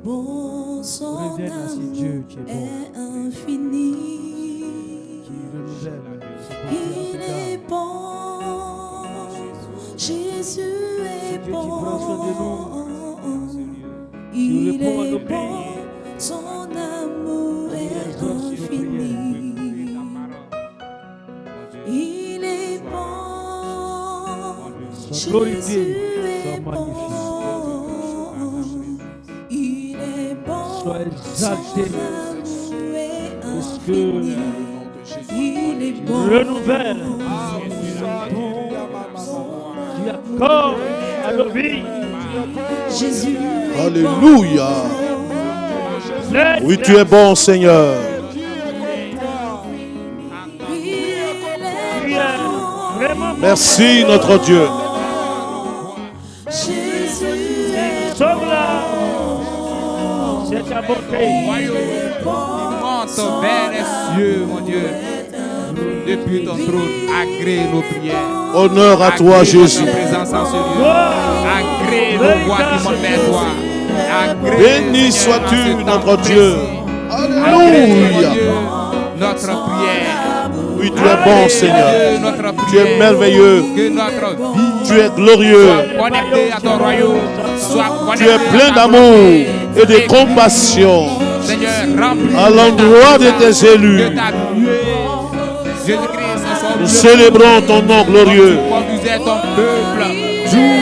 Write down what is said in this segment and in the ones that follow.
bon, son amour est infini. Il est bon, Jésus est bon. Il est bon, son amour est infini. Il est bon, Jésus est bon. Il est bon, Sois exalté. son amour est infini. Il est bon, Renouvelle. Tu accordes à nos vies. Jésus est Alléluia. Laisse Oui, tu es bon, Seigneur. tu es vraiment Merci, notre Dieu. Jésus est sauve-la. C'est ta bonté. Monte vers les cieux, mon Dieu. Depuis ton trône, agrée nos prières. Honneur à toi, Jésus. Agrée notre présence en ce lieu. Agrée nos voix qui montent vers toi. Agrée, Béni Seigneur, sois-tu, en ce temps notre précis. Dieu. Agrée, Alléluia. Dieu, notre prière. Oui, tu es bon, Seigneur. Dieu, notre prière. Tu es merveilleux. Que notre vie Tu es glorieux. soit connectée à ton royaume. Soit Tu connectée es plein à ta d'amour volonté. et de compassion Seigneur, remplis à l'endroit de tes élus. que ta nuée. Jésus-Christ, Nous célébrons ton nom glorieux. conduisait ton peuple jour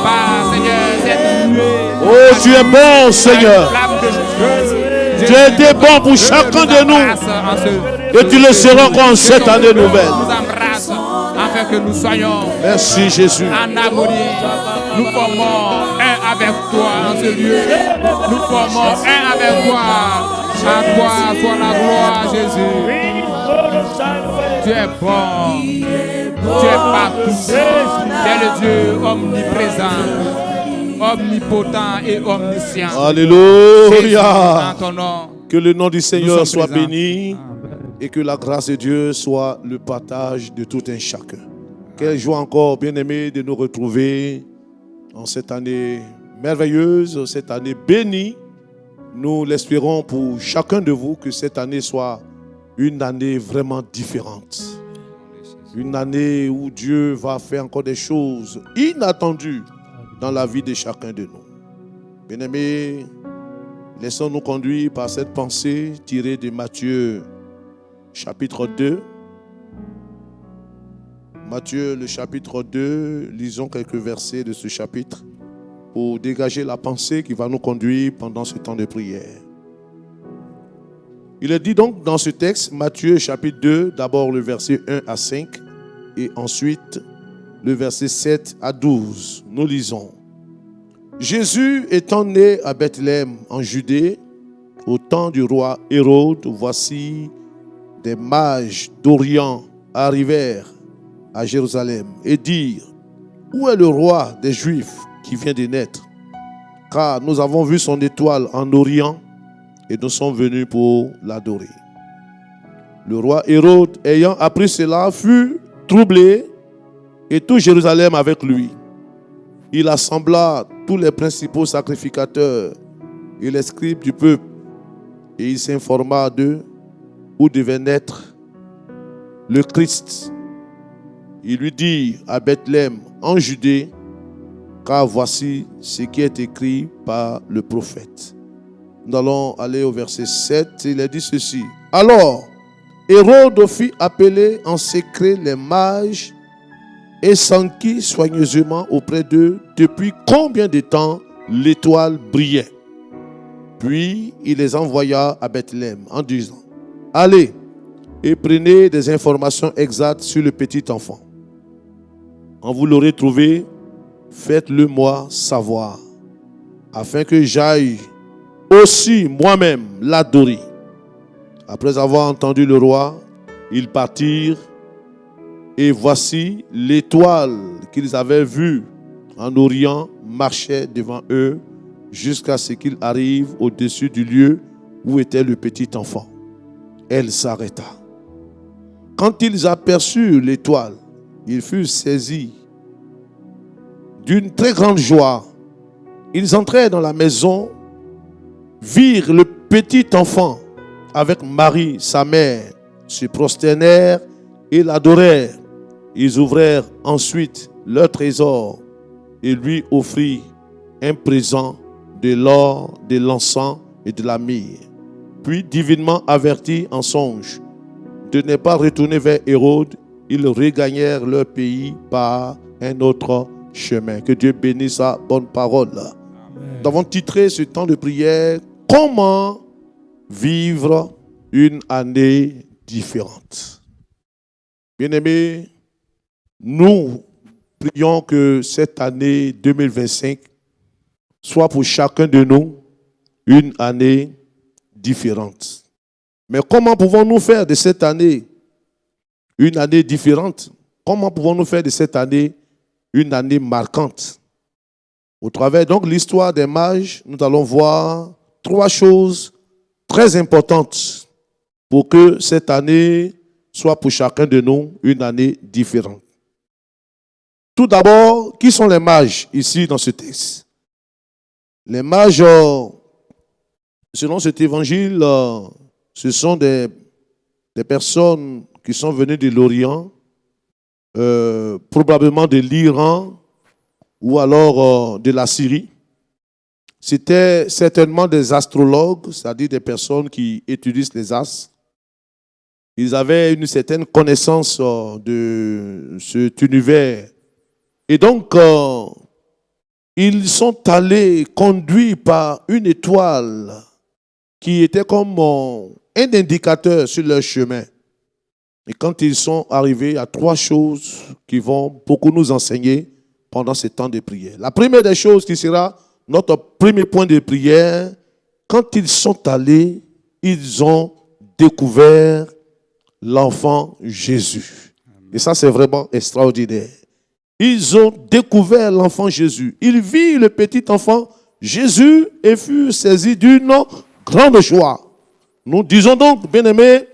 par Seigneur cette nuée. Oh, tu es bon, Seigneur. Flamme de feu. Tu as été bon pour chacun de nous. Et tu le seras encore en cette année nouvelle. Nous embrasse afin que nous soyons Merci, Jésus. en harmonie. Nous formons un avec toi en ce lieu. Nous formons un avec toi. À toi soit la gloire, Jésus. Tu es bon. Tu es partout. Tu es le Dieu omniprésent, omnipotent et omniscient. Alléluia. Dans ton nom. Que le nom du Seigneur sommes soit présents. béni et que la grâce de Dieu soit le partage de tout un chacun. Quelle joie encore, bien-aimés, de nous retrouver en cette année merveilleuse, cette année bénie. Nous l'espérons pour chacun de vous que cette année soit une année vraiment différente. Une année où Dieu va faire encore des choses inattendues dans la vie de chacun de nous. Bien-aimés, laissons-nous conduire par cette pensée tirée de Matthieu chapitre 2. Matthieu le chapitre 2, lisons quelques versets de ce chapitre pour dégager la pensée qui va nous conduire pendant ce temps de prière. Il est dit donc dans ce texte, Matthieu chapitre 2, d'abord le verset 1 à 5 et ensuite le verset 7 à 12. Nous lisons. Jésus étant né à Bethléem en Judée, au temps du roi Hérode, voici des mages d'Orient arrivèrent à Jérusalem et dirent: où est le roi des Juifs qui vient de naître? Car nous avons vu son étoile en Orient et nous sommes venus pour l'adorer. Le roi Hérode, ayant appris cela, fut troublé et tout Jérusalem avec lui. Il assembla tous les principaux sacrificateurs et les scribes du peuple et il s'informa d'eux où devait naître le Christ. Il lui dit à Bethléem en Judée, car voici ce qui est écrit par le prophète. Nous allons aller au verset 7. Il est dit ceci. Alors, Hérode fit appeler en secret les mages et s'enquit soigneusement auprès d'eux depuis combien de temps l'étoile brillait. Puis il les envoya à Bethléem en disant: allez et prenez des informations exactes sur le petit enfant. Quand vous l'aurez trouvé, faites-le moi savoir, afin que j'aille aussi moi-même l'adorer. Après avoir entendu le roi, ils partirent et voici l'étoile qu'ils avaient vue en Orient marchait devant eux jusqu'à ce qu'ils arrivent au-dessus du lieu où était le petit enfant. Elle s'arrêta. Quand ils aperçurent l'étoile, ils furent saisis d'une très grande joie. Ils entrèrent dans la maison virent le petit enfant avec Marie, sa mère, se prosternèrent et l'adorèrent. Ils ouvrèrent ensuite leur trésor et lui offrirent un présent de l'or, de l'encens et de la myrrhe. Puis, divinement avertis en songe de ne pas retourner vers Hérode, ils regagnèrent leur pays par un autre chemin. Que Dieu bénisse sa bonne parole. Amen. Nous avons titré ce temps de prière « Comment vivre une année différente ?» Bien-aimés, nous prions que cette année 2025 soit pour chacun de nous une année différente. Mais comment pouvons-nous faire de cette année une année différente? Comment pouvons-nous faire de cette année une année marquante? Au travers donc de l'histoire des mages, nous allons voir 3 choses très importantes pour que cette année soit pour chacun de nous une année différente. Tout d'abord, qui sont les mages ici dans ce texte? Les mages, selon cet évangile, ce sont des personnes qui sont venues de l'Orient, probablement de l'Iran ou alors de la Syrie. C'était certainement des astrologues, c'est-à-dire des personnes qui étudient les astres. Ils avaient une certaine connaissance de cet univers. Et donc, ils sont allés conduits par une étoile qui était comme un indicateur sur leur chemin. Et quand ils sont arrivés, il y a 3 choses qui vont beaucoup nous enseigner pendant ce temps de prière. La première des choses qui sera notre premier point de prière, quand ils sont allés, ils ont découvert l'enfant Jésus. Et ça, c'est vraiment extraordinaire. Ils ont découvert l'enfant Jésus. Ils virent le petit enfant Jésus et furent saisis d'une grande joie. Nous disons donc, bien-aimés,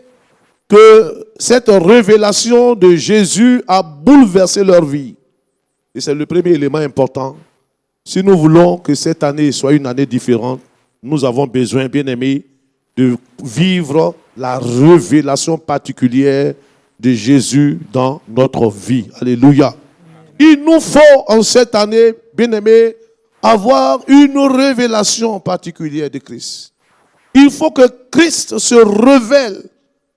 que cette révélation de Jésus a bouleversé leur vie. Et c'est le premier élément important. Si nous voulons que cette année soit une année différente, nous avons besoin, bien-aimés, de vivre la révélation particulière de Jésus dans notre vie. Alléluia. Il nous faut en cette année, bien-aimés, avoir une révélation particulière de Christ. Il faut que Christ se révèle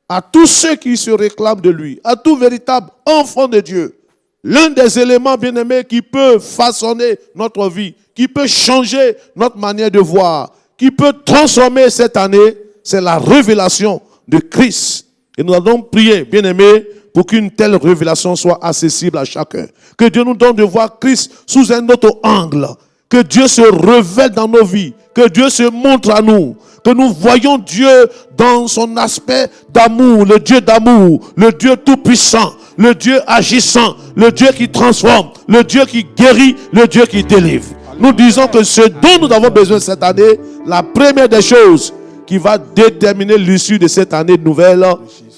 à tous ceux qui se réclament de lui, à tout véritable enfant de Dieu. L'un des éléments, bien-aimés, qui peut façonner notre vie, qui peut changer notre manière de voir, qui peut transformer cette année, c'est la révélation de Christ. Et nous allons prier, bien-aimés, pour qu'une telle révélation soit accessible à chacun. Que Dieu nous donne de voir Christ sous un autre angle. Que Dieu se révèle dans nos vies. Que Dieu se montre à nous. Que nous voyons Dieu dans son aspect d'amour, le Dieu d'amour, le Dieu tout-puissant, le Dieu agissant, le Dieu qui transforme, le Dieu qui guérit, le Dieu qui délivre. Nous disons que ce dont nous avons besoin cette année, la première des choses qui va déterminer l'issue de cette année nouvelle,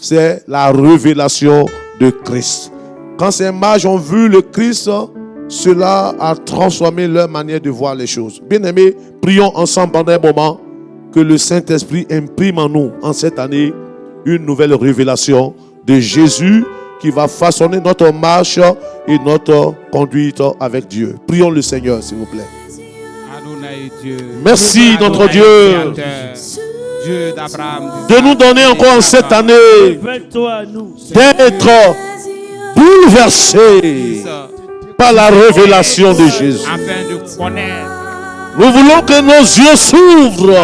c'est la révélation de Christ. Quand ces mages ont vu le Christ, cela a transformé leur manière de voir les choses. Bien-aimés, prions ensemble pendant un moment que le Saint-Esprit imprime en nous, en cette année, une nouvelle révélation de Jésus qui va façonner notre marche et notre conduite avec Dieu. Prions le Seigneur, s'il vous plaît. Merci, notre Dieu, de nous donner encore en cette année d'être bouleversés par la révélation de Jésus. Nous voulons que nos yeux s'ouvrent.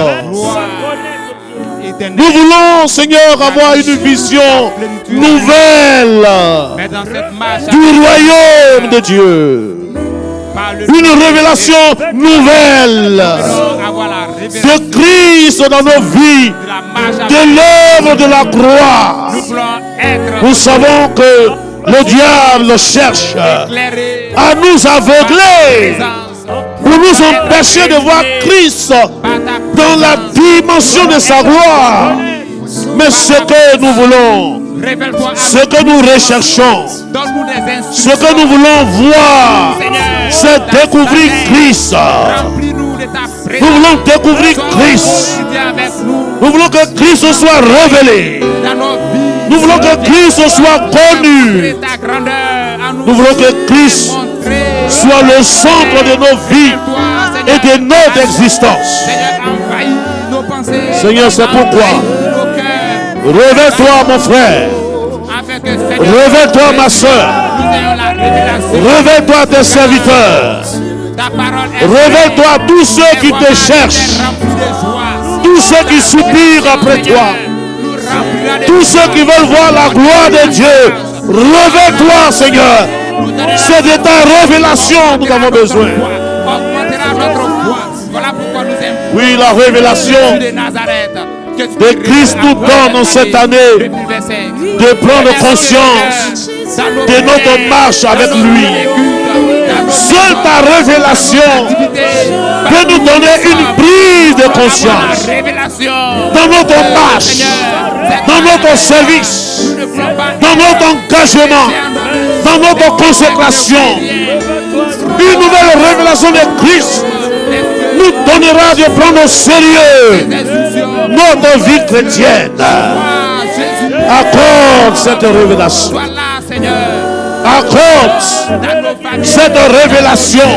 Nous voulons, Seigneur, avoir une vision nouvelle du royaume de Dieu. Une révélation nouvelle de Christ dans nos vies, de l'œuvre de la croix. Nous savons que le diable cherche à nous aveugler pour nous empêcher de voir Christ dans la dimension de sa gloire. Mais ce que nous voulons, ce que nous recherchons, ce que nous voulons voir, c'est découvrir Christ. Nous voulons découvrir Christ. Nous voulons que Christ soit révélé. Nous voulons que Christ soit connu. Nous voulons que Christ soit le centre de nos vies et de notre existence. Seigneur, c'est pourquoi réveille-toi, mon frère. Réveille-toi, ma soeur. Réveille-toi, tes serviteurs. Réveille-toi, tous ceux qui te cherchent. Tous ceux qui soupirent après toi. Tous ceux qui veulent voir la gloire de Dieu. Réveille-toi, Seigneur. C'est de ta révélation que nous avons besoin. Oui, la révélation de Christ nous donne en cette année de prendre conscience de notre marche avec lui. Seule ta révélation peut nous donner une prise de conscience dans notre marche, dans notre service, dans notre engagement, dans notre consécration. Une nouvelle révélation de Christ nous donnera de prendre au sérieux notre vie chrétienne. Accorde cette révélation. Accorde cette révélation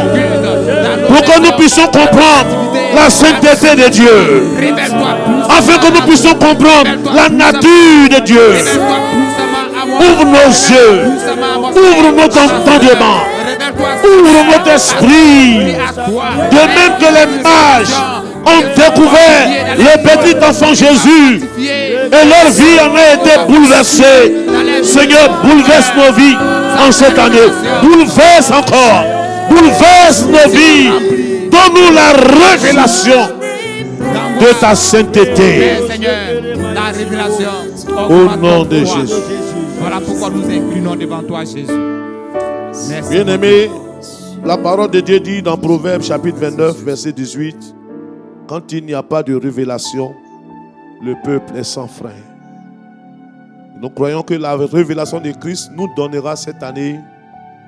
pour que nous puissions comprendre la sainteté de Dieu, afin que nous puissions comprendre la nature de Dieu. Ouvre nos yeux, ouvre notre entendement, ouvre notre esprit, de même que les mages ont découvert le petit enfant Jésus et leur vie en a été bouleversée. Seigneur, bouleverse nos vies en cette année. Bouleverse encore. Bouleverse nos vies. Donne-nous la révélation de ta sainteté. Au nom de Jésus. Voilà pourquoi nous inclinons devant toi, Jésus. Merci. Bien-aimés, la parole de Dieu dit dans Proverbes chapitre 29, verset 18, quand il n'y a pas de révélation, le peuple est sans frein. Nous croyons que la révélation de Christ nous donnera cette année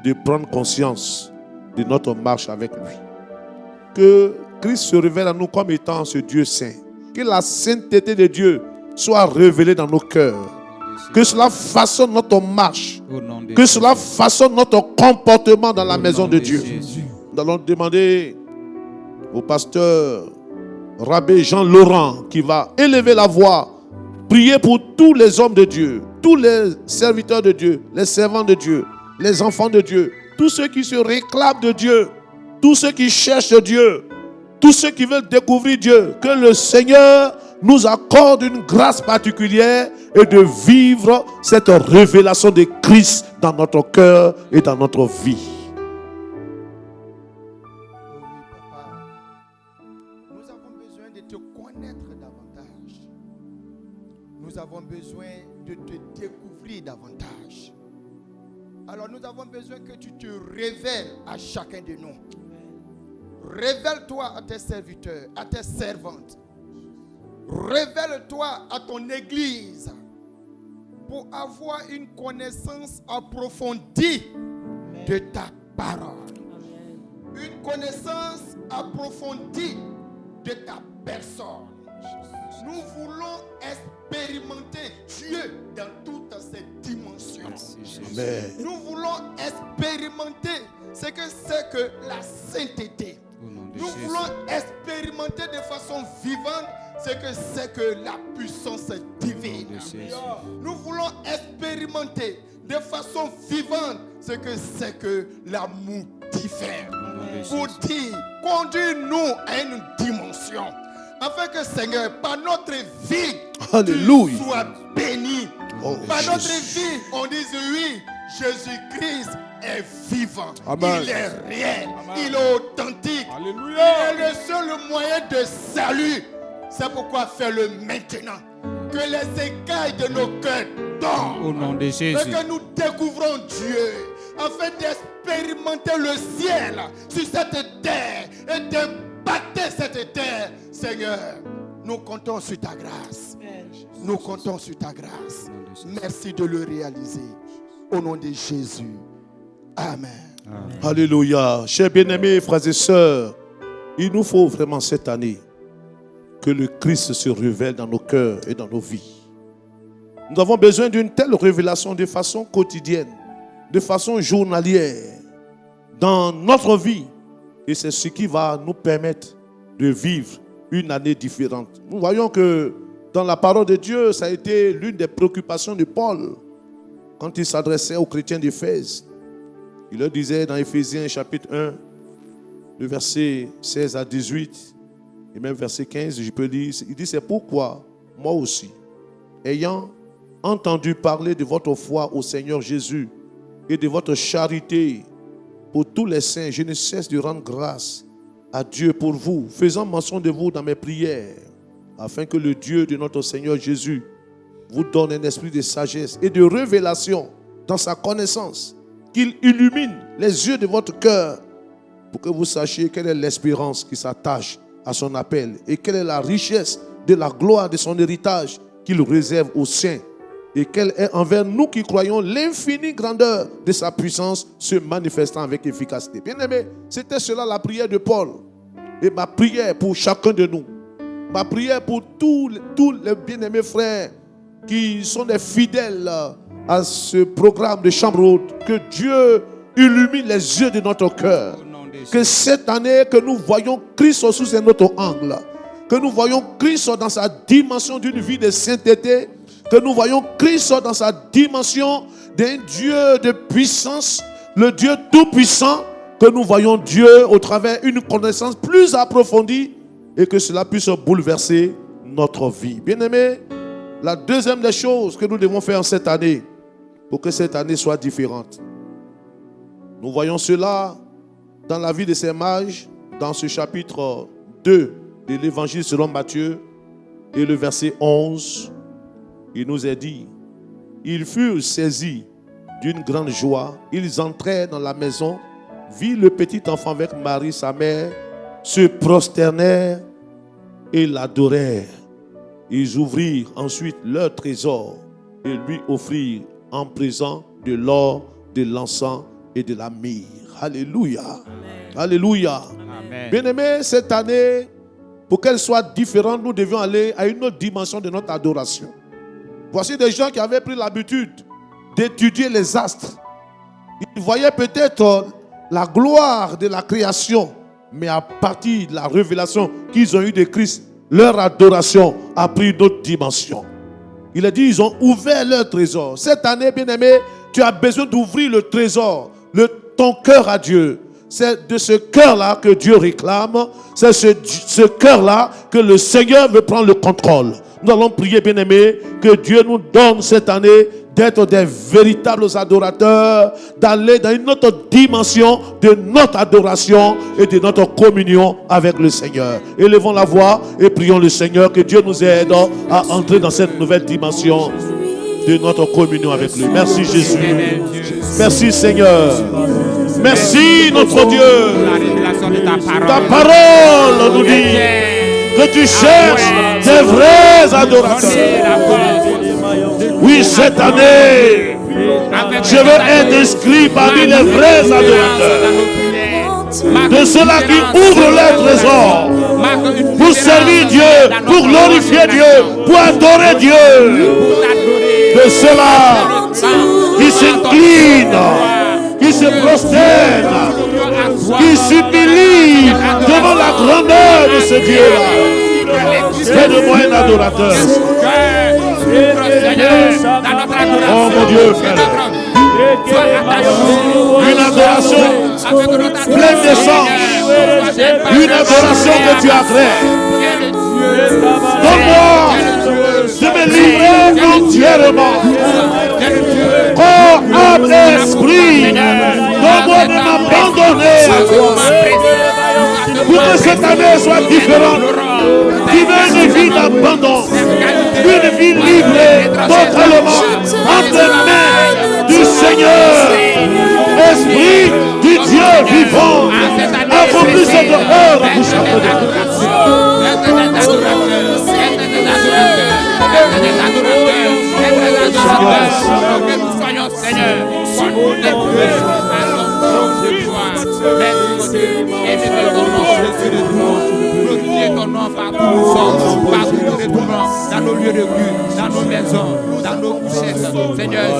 de prendre conscience de notre marche avec lui. Que Christ se révèle à nous comme étant ce Dieu saint. Que la sainteté de Dieu soit révélée dans nos cœurs. Que cela façonne notre marche. Que cela façonne notre comportement dans la maison de Dieu. Nous allons demander au pasteur Rabbé Jean Laurent qui va élever la voix, prier pour tous les hommes de Dieu, tous les serviteurs de Dieu, les servants de Dieu, les enfants de Dieu, tous ceux qui se réclament de Dieu, tous ceux qui cherchent Dieu, tous ceux qui veulent découvrir Dieu. Que le Seigneur nous accorde une grâce particulière et de vivre cette révélation de Christ dans notre cœur et dans notre vie. Nous avons besoin de te connaître davantage. Nous avons besoin de te découvrir davantage. Alors nous avons besoin que tu te révèles à chacun de nous. Révèle-toi à tes serviteurs, à tes servantes. Révèle-toi à ton église pour avoir une connaissance approfondie de ta parole. Une connaissance approfondie de ta personne. Nous voulons expérimenter Dieu dans toutes ses dimensions. Amen. Nous voulons expérimenter ce que c'est que la sainteté. Nous voulons expérimenter de façon vivante ce que c'est que la puissance divine. Nous voulons expérimenter de façon vivante ce que c'est que l'amour divin. Pour dire, conduis-nous à une dimension, afin que Seigneur, par notre vie, Alléluia. tu sois béni. Par Jésus. notre vie, on dise oui, Jésus-Christ est vivant. Amen. Il est réel. Amen. Il est authentique. Alléluia. Il est le seul moyen de salut. C'est pourquoi fais-le maintenant. Que les écailles de nos cœurs tombent. Au nom de Jésus. Et que nous découvrons Dieu. Afin d'expérimenter le ciel sur cette terre. Et d'impacter cette terre. Seigneur, nous comptons sur ta grâce. Nous comptons sur ta grâce. Merci de le réaliser. Au nom de Jésus. Amen. Alléluia. Chers bien-aimés, frères et sœurs, Il nous faut vraiment cette année que le Christ se révèle dans nos cœurs et dans nos vies. Nous avons besoin d'une telle révélation de façon quotidienne, de façon journalière, dans notre vie. Et c'est ce qui va nous permettre de vivre une année différente. Nous voyons que dans la parole de Dieu, ça a été l'une des préoccupations de Paul quand il s'adressait aux chrétiens d'Éphèse. Il leur disait dans Éphésiens chapitre 1, le verset 16 à 18, et même verset 15, je peux lire, il dit, c'est pourquoi, moi aussi, ayant entendu parler de votre foi au Seigneur Jésus et de votre charité pour tous les saints, je ne cesse de rendre grâce à Dieu pour vous, faisant mention de vous dans mes prières, afin que le Dieu de notre Seigneur Jésus vous donne un esprit de sagesse et de révélation dans sa connaissance, qu'il illumine les yeux de votre cœur pour que vous sachiez quelle est l'espérance qui s'attache à son appel et quelle est la richesse de la gloire de son héritage qu'il réserve aux saints et quelle est envers nous qui croyons l'infinie grandeur de sa puissance se manifestant avec efficacité. Bien-aimés, c'était cela la prière de Paul et ma prière pour chacun de nous, ma prière pour tous les bien-aimés frères qui sont des fidèles à ce programme de Chambre Haute, que Dieu illumine les yeux de notre cœur. Que cette année, que nous voyons Christ sous notre angle, que nous voyons Christ dans sa dimension d'une vie de sainteté, que nous voyons Christ dans sa dimension d'un Dieu de puissance, le Dieu tout-puissant, que nous voyons Dieu au travers d'une connaissance plus approfondie et que cela puisse bouleverser notre vie. Bien-aimés, la deuxième des choses que nous devons faire cette année, pour que cette année soit différente, nous voyons cela dans la vie de ces mages, dans ce chapitre 2 de l'évangile selon Matthieu, et le verset 11, il nous est dit, ils furent saisis d'une grande joie, ils entrèrent dans la maison, virent le petit enfant avec Marie, sa mère, se prosternèrent et l'adorèrent. Ils ouvrirent ensuite leur trésor et lui offrirent en présent de l'or, de l'encens et de la myrrhe. Alléluia. Amen. Alléluia. Bien-aimés, cette année, pour qu'elle soit différente, nous devions aller à une autre dimension de notre adoration. Voici des gens qui avaient pris l'habitude d'étudier les astres. Ils voyaient peut-être la gloire de la création, mais à partir de la révélation qu'ils ont eue de Christ, leur adoration a pris une autre dimension. Il a dit, ils ont ouvert leur trésor. Cette année, bien-aimé, tu as besoin d'ouvrir le trésor, ton cœur à Dieu. C'est de ce cœur-là que Dieu réclame. C'est ce cœur-là que le Seigneur veut prendre le contrôle. Nous allons prier, bien-aimés, que Dieu nous donne cette année d'être des véritables adorateurs, d'aller dans une autre dimension de notre adoration et de notre communion avec le Seigneur. Élevons la voix et prions le Seigneur que Dieu nous aide à entrer dans cette nouvelle dimension de notre communion avec lui. Merci Jésus. Merci Seigneur. Merci notre Dieu. Ta parole nous dit que tu cherches des vrais adorateurs. Oui, cette année, je veux être inscrit parmi les vrais adorateurs. De ceux-là qui ouvrent leurs trésors pour servir Dieu, pour glorifier Dieu, pour adorer Dieu. De ceux-là qui s'inclinent, qui se prosternent, qui s'humilient devant la grandeur de ce Dieu-là. Fais-de-moi un adorateur. Oh mon Dieu, frère. Une adoration pleine de sens. Une adoration que tu as faite. Donne-moi de me livrer entièrement. Corps, âme et esprit. Donne-moi de m'abandonner à toi. Pour que cette année soit différente. Tu veux une vie d'abandon. Une vie livrée totalement entre les mains du Seigneur. Esprit du Dieu vivant. Accomplis cette heure à bouche à que nous soyons Seigneur, qu'on ne peut allons de joie. Merci Dieu. Et nous te donnons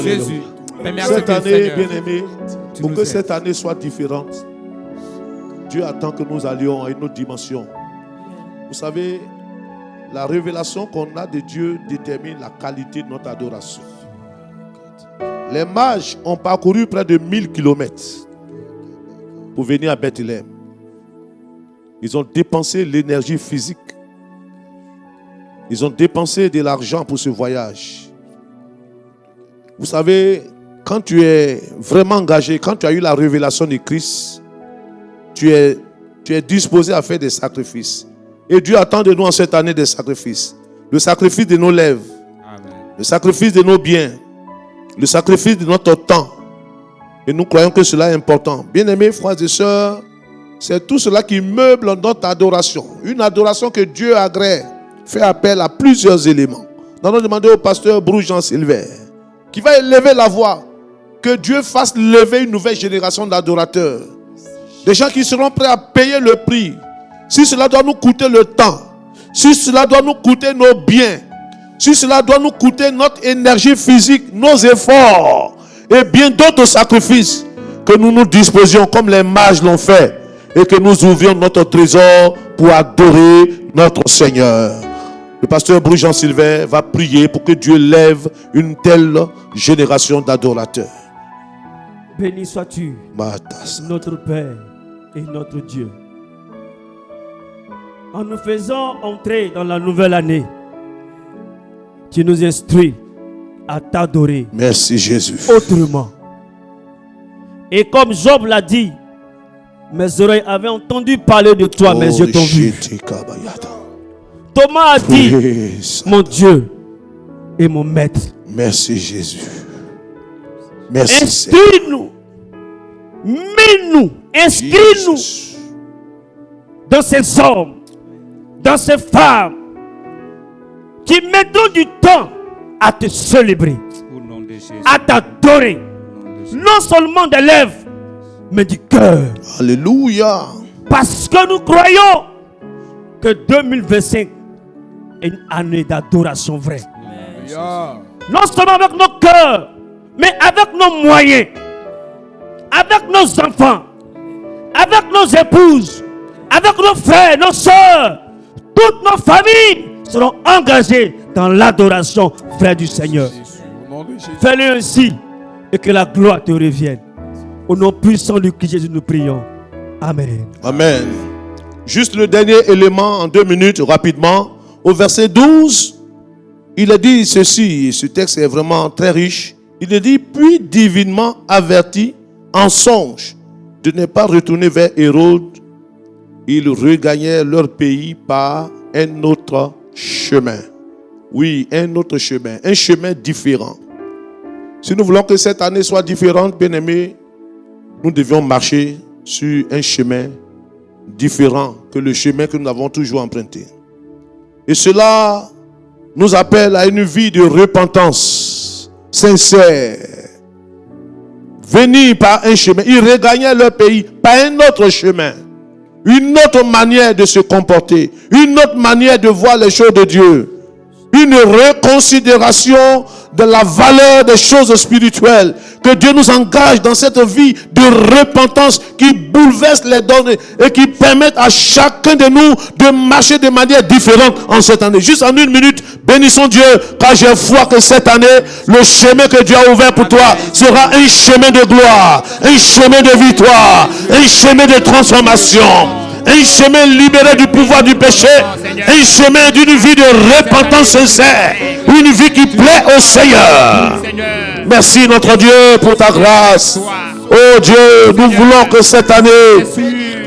Jésus. Permets à ce Cette que, année, Seigneur, bien-aimé, tu pour nous que aides. cette année soit différente, Dieu attend que nous allions à une autre dimension. Vous savez, la révélation qu'on a de Dieu détermine la qualité de notre adoration. Les mages ont parcouru près de 1000 kilomètres pour venir à Bethléem. Ils ont dépensé l'énergie physique. Ils ont dépensé de l'argent pour ce voyage. Vous savez, quand tu es vraiment engagé, quand tu as eu la révélation de Christ, tu es disposé à faire des sacrifices. Et Dieu attend de nous en cette année des sacrifices. Le sacrifice de nos lèvres, Amen. le sacrifice de nos biens, le sacrifice de notre temps. Et nous croyons que cela est important. Bien-aimés frères et sœurs, c'est tout cela qui meuble notre adoration. Une adoration que Dieu agrée, fait appel à plusieurs éléments. Nous allons demander au pasteur Bruce Jean Silver, qui va élever la voix, que Dieu fasse lever une nouvelle génération d'adorateurs. Des gens qui seront prêts à payer le prix. Si cela doit nous coûter le temps, si cela doit nous coûter nos biens, si cela doit nous coûter notre énergie physique, nos efforts et bien d'autres sacrifices, que nous nous disposions comme les mages l'ont fait et que nous ouvrions notre trésor pour adorer notre Seigneur. Le pasteur Bruce Jean Silver va prier pour que Dieu lève une telle génération d'adorateurs. Béni sois-tu, Matas. notre Père et notre Dieu. En nous faisant entrer dans la nouvelle année, tu nous instruis à t'adorer Merci Jésus. autrement. Et comme Job l'a dit, mes oreilles avaient entendu parler de toi, mes yeux t'ont vu. Thomas a dit, Praise. mon Dieu et mon Maître. Merci Jésus. Merci Seigneur. Instruis-nous, mets-nous, inscris-nous Jesus. dans ces hommes, dans ces femmes qui mettront du temps à te célébrer, Au nom de Jésus. à t'adorer, Au nom de Jésus. non seulement des lèvres, mais du cœur. Alléluia. Parce que nous croyons que 2025 est une année d'adoration vraie. Alléluia. Non seulement avec nos cœurs, mais avec nos moyens, avec nos enfants, avec nos épouses, avec nos frères, nos soeurs. Toutes nos familles seront engagées dans l'adoration vraie du Seigneur. Au nom de Jésus. Fais-le ainsi et que la gloire te revienne. Au nom puissant du Christ Jésus, nous prions. Amen. Amen. Juste le dernier élément en 2 minutes, rapidement. Au verset 12, il a dit ceci. Ce texte est vraiment très riche. Il a dit, puis divinement averti en songe de ne pas retourner vers Hérode, ils regagnaient leur pays par un autre chemin. Oui, un autre chemin. Un chemin différent. Si nous voulons que cette année soit différente, bien-aimés, nous devions marcher sur un chemin différent que le chemin que nous avons toujours emprunté. Et cela nous appelle à une vie de repentance sincère. Venir par un chemin. Ils regagnaient leur pays par un autre chemin. Une autre manière de se comporter. Une autre manière de voir les choses de Dieu. Une reconsidération de la valeur des choses spirituelles. Que Dieu nous engage dans cette vie de repentance qui bouleverse les données et qui permettent à chacun de nous de marcher de manière différente en cette année. Juste en 1 minute, bénissons Dieu, car j'ai foi que cette année, le chemin que Dieu a ouvert pour toi sera un chemin de gloire, un chemin de victoire, un chemin de transformation. Un chemin libéré du pouvoir du péché. Un chemin d'une vie de repentance sincère. Une vie qui plaît au Seigneur. Merci notre Dieu pour ta grâce. Oh Dieu, nous voulons que cette année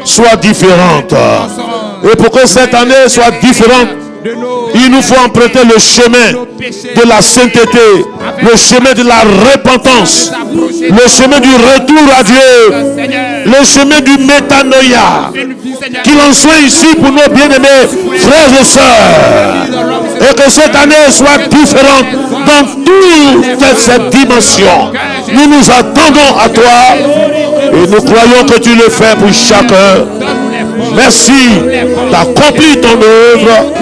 soit différente. Et pour que cette année soit différente, il nous faut emprunter le chemin de la sainteté, le chemin de la repentance, le chemin du retour à Dieu, le chemin du métanoïa. Qu'il en soit ici pour nos bien-aimés frères et sœurs. Et que cette année soit différente dans toutes ces dimensions. Nous nous attendons à toi et nous croyons que tu le fais pour chacun. Merci d'accomplir ton œuvre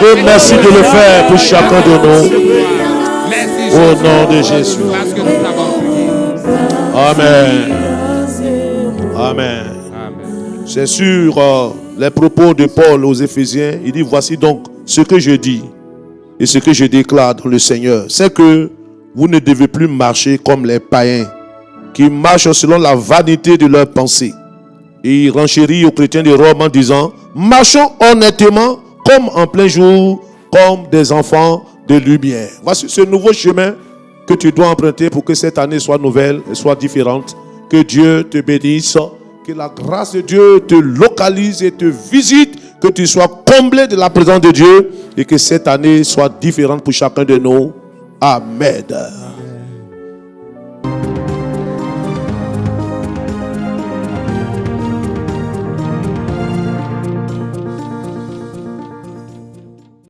et merci de le faire pour chacun de nous. Au nom de Jésus. Parce que nous t'avons prié. Amen. Amen. Amen. C'est sur les propos de Paul aux Éphésiens. Il dit, voici donc ce que je dis et ce que je déclare dans le Seigneur. C'est que vous ne devez plus marcher comme les païens qui marchent selon la vanité de leurs pensées. Et il renchérit aux chrétiens de Rome en disant, marchons honnêtement comme en plein jour, comme des enfants de lumière. Voici ce nouveau chemin que tu dois emprunter pour que cette année soit nouvelle et soit différente. Que Dieu te bénisse, que la grâce de Dieu te localise et te visite, que tu sois comblé de la présence de Dieu et que cette année soit différente pour chacun de nous. Amen.